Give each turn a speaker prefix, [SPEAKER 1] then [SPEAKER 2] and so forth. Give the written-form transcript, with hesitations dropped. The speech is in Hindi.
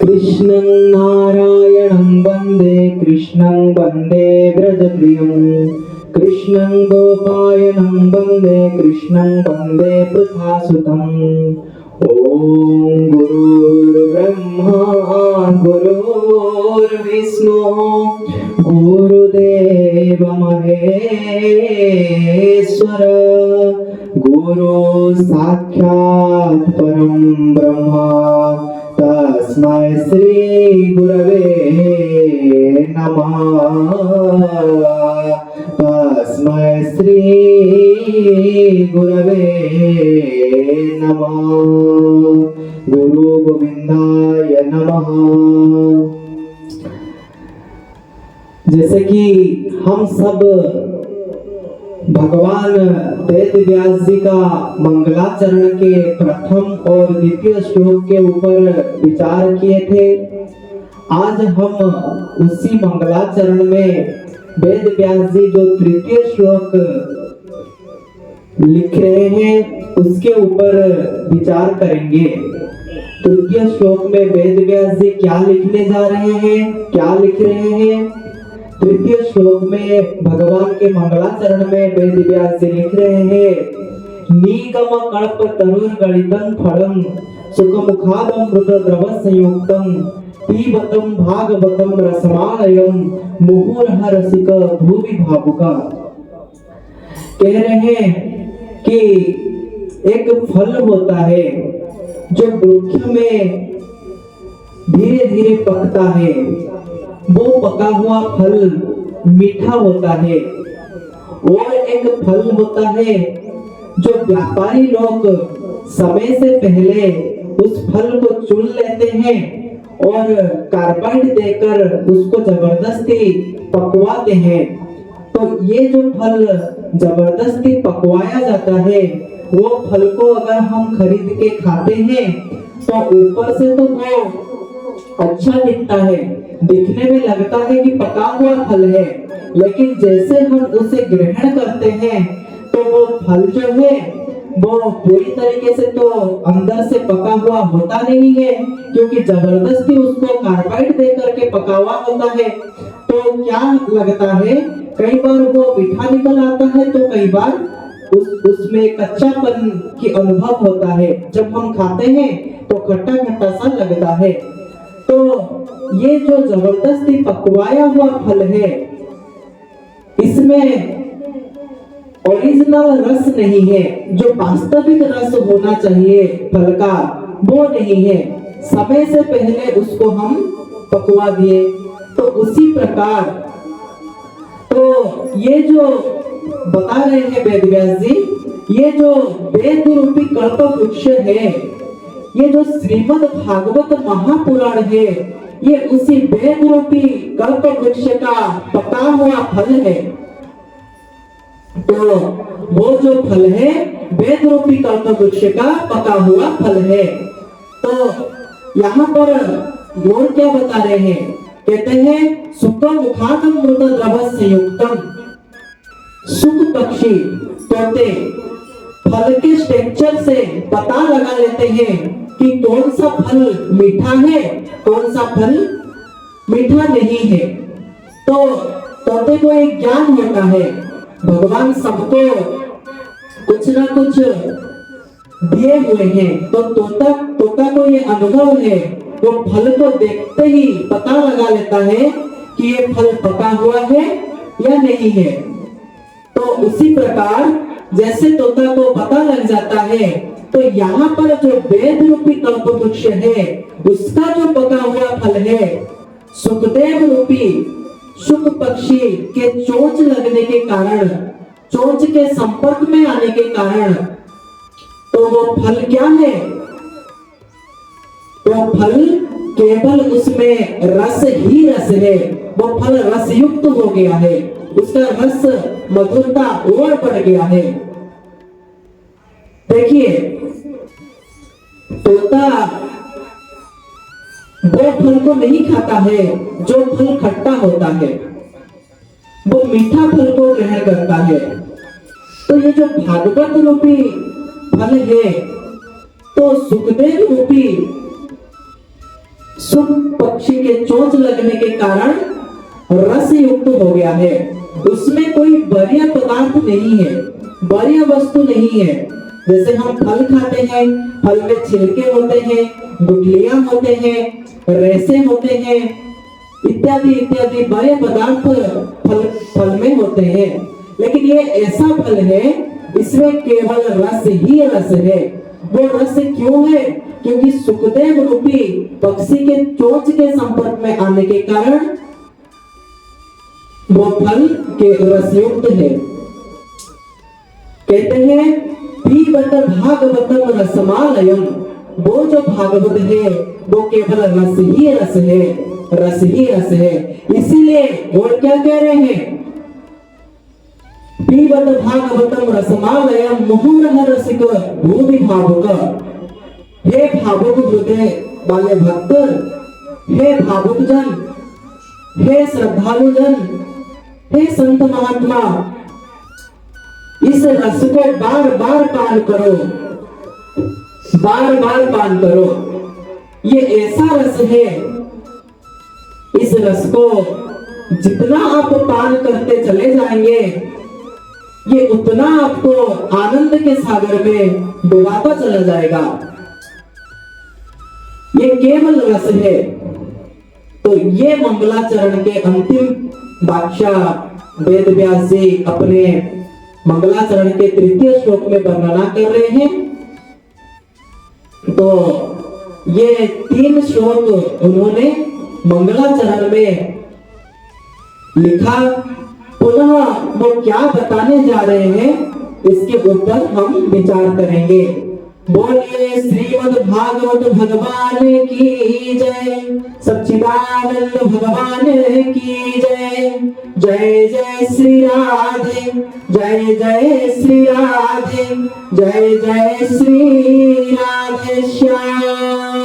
[SPEAKER 1] कृष्णं नारायणं वन्दे कृष्णं वन्दे व्रजप्रियं कृष्णं गोपायनं वन्दे कृष्णं वन्दे पृथासुतम् ॐ गुरुर्ब्रह्मा गुरुर्विष्णु गुरुदेव महेश्वर गुरु साक्षात् परं ब्रह्मा तस्मै श्री गुरवे नमः तस्मै श्री गुरवे नमः गुरु गोविंदाय नमः। जैसे कि हम सब भगवान वेद व्यास जी का मंगलाचरण के प्रथम और द्वितीय श्लोक के ऊपर विचार किए थे। आज हम उसी मंगलाचरण में वेद व्यास जी जो तृतीय श्लोक लिख रहे हैं उसके ऊपर विचार करेंगे। तृतीय श्लोक में वेद व्यास जी क्या लिखने जा रहे हैं, क्या लिख रहे हैं। तृतीय श्लोक में भगवान के मंगलाचरण में वेद व्यास जी लिख रहे हैं, नीगम कल्प तरुर गणितं फलम सुखमुखादं मृत द्रव संयुक्तम पीबतम भागवतम रसमालयम मुहुर्ह रसिक भूवि भावुका। कह रहे हैं कि एक फल होता है जो वृक्ष में धीरे धीरे पकता है। वो पका हुआ फल मीठा होता है। और एक फल होता है जो व्यापारी लोग समय से पहले उस फल को चुन लेते हैं और कार्बाइड देकर उसको जबरदस्ती पकवाते हैं। तो ये जो फल जबरदस्ती पकवाया जाता है वो फल को अगर हम खरीद के खाते हैं तो ऊपर से तो वो अच्छा दिखता है, दिखने में लगता है कि पका हुआ फल है, लेकिन जैसे हम उसे ग्रहण करते हैं तो वो फल जो है वो पूरी तरीके से तो अंदर से पका हुआ होता नहीं है, क्योंकि जबरदस्ती उसको कार्बाइड दे करके पका हुआ होता है। तो क्या लगता है, कई बार वो मीठा निकल आता है तो कई बार उसमें कच्चापन की अनुभव होता है। जब हम खाते हैं तो खट्टा खट्टा सा लगता है। तो ये जो जबरदस्ती पकवाया हुआ फल है इसमें ओरिजिनल रस नहीं है, जो वास्तविक रस होना चाहिए फल का वो नहीं है। समय से पहले उसको हम पकवा दिए। तो उसी प्रकार तो ये जो बता रहे हैं वेद व्यास जी, ये जो वेद रूपी कल्प वृक्ष है, ये जो श्रीमद् भागवत महापुराण है, ये उसी वेद रूपी कल्प वृक्ष का पका हुआ फल है। तो वो जो फल है वेद रूपी कल्प वृक्ष का पका हुआ फल है। तो यहाँ पर गौर क्या बता रहे हैं, कहते हैं सुखमुखादं मृत द्रव संयुक्तम। सुख पक्षी तोते फल के स्ट्रक्चर से पता लगा लेते हैं कि कौन सा फल मीठा है, कौन सा फल मीठा नहीं है। तो तोते को एक ज्ञान होता है, भगवान सबको कुछ ना कुछ दिए हुए हैं। तो तोता को ये अनुभव है, वो फल को देखते ही पता लगा लेता है कि ये फल पका हुआ है या नहीं है। तो उसी प्रकार जैसे तोता को पता लग जाता है, तो यहाँ पर जो वेद रूपी कल्प वृक्ष है उसका जो पका हुआ फल है, सुखदेव रूपी सुख पक्षी के चोंच लगने के कारण, चोंच के संपर्क में आने के कारण, तो वो फल क्या है, वो फल केवल उसमें रस ही रस है। वो फल रस युक्त हो गया है, उसका रस मधुरता और बढ़ गया है। देखिए तोता वो फल को नहीं खाता है जो फल खट्टा होता है, वो मीठा फल को ग्रहण करता है। तो ये जो भागवत रूपी फल है, तो सुखदेव रूपी सुख पक्षी के चोंच लगने के कारण रस युक्त हो गया है। उसमें कोई बढ़िया पदार्थ नहीं है, बढ़िया वस्तु नहीं है। जैसे हम फल खाते हैं, फल में छिलके होते हैं, गुठलियां होते हैं, रेशे होते हैं, इत्यादि इत्यादि बढ़िया पदार्थ फल में होते हैं। लेकिन ये ऐसा फल है, इसमें केवल रस ही रस है। वो रस क्यों है? क्योंकि सुखदेव रूपी पक्षी के चोंच के संपर्क में आने के कारण वो फल के रसयुक्त है। कहते हैं पीबत भागवतम रसमालयम, वो जो भागवत है वो केवल रस ही रस है, रस ही रस है। इसीलिए और क्या कह रहे हैं? पीबत भागवतम रसमालयम मुहुर्मुहुः रसिक भूमि भावुक। हे भावुक हृदय वाले भक्त, हे भावुक जन, हे श्रद्धालु जन, हे संत महात्मा, इस रस को बार बार पान करो, बार बार पान करो। ये ऐसा रस है, इस रस को जितना आप पान करते चले जाएंगे, ये उतना आपको आनंद के सागर में डुबाता चला जाएगा। ये केवल रस है। तो ये मंगलाचरण के अंतिम बादशाह वेद व्यास जी अपने मंगलाचरण के तृतीय श्लोक में वर्णना कर रहे हैं। तो ये 3 श्लोक उन्होंने मंगलाचरण में लिखा। पुनः वो क्या बताने जा रहे हैं, इसके ऊपर हम विचार करेंगे। बोलिए श्रीमद् भागवत भगवान की जय, सच्चिदानंद भगवान की जय। जय जय श्री राधे, जय जय श्री राधे, जय जय श्री राधे श्याम।